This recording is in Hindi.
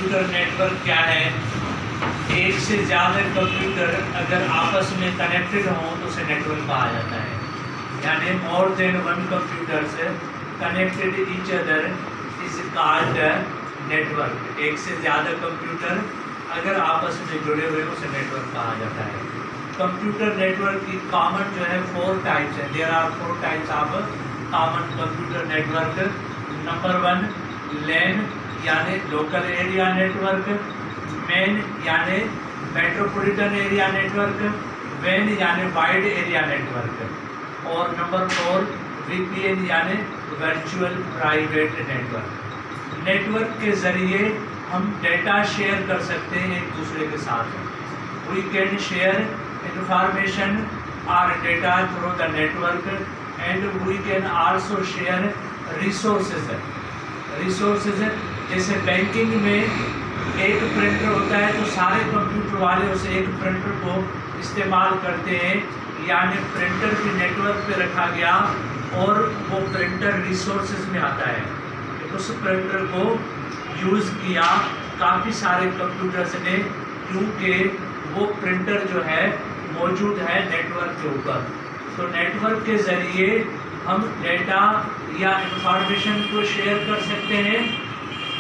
कंप्यूटर नेटवर्क क्या है? एक से ज़्यादा कंप्यूटर अगर आपस में कनेक्टेड हों तो उसे नेटवर्क कहा जाता है। यानी more than one computers connected each other is called network. एक से ज़्यादा कंप्यूटर अगर आपस में जुड़े हुए उसे नेटवर्क कहा जाता है। कंप्यूटर नेटवर्क की कॉमन जो है 4 टाइप्स है। There are 4 types of common computer network. Number 1 LAN यानी लोकल एरिया नेटवर्क, मैन यानी मेट्रोपॉलिटन एरिया नेटवर्क, वैन यानी वाइड एरिया नेटवर्क, और नंबर 4 वीपीएन यानी वर्चुअल प्राइवेट नेटवर्क। नेटवर्क के ज़रिए हम डेटा शेयर कर सकते हैं एक दूसरे के साथ। वी कैन शेयर इंफॉर्मेशन और data through the network and we can also share resources. जैसे बैंकिंग में एक प्रिंटर होता है तो सारे कंप्यूटर वाले उस एक प्रिंटर को इस्तेमाल करते हैं, यानी प्रिंटर भी नेटवर्क पे रखा गया और वो प्रिंटर रिसोर्सेज में आता है। उस प्रिंटर को यूज़ किया काफ़ी सारे कंप्यूटर्स ने, क्योंकि वो प्रिंटर जो है मौजूद है नेटवर्क के ऊपर। तो नेटवर्क के ज़रिए हम डेटा या इंफॉर्मेशन को शेयर कर सकते हैं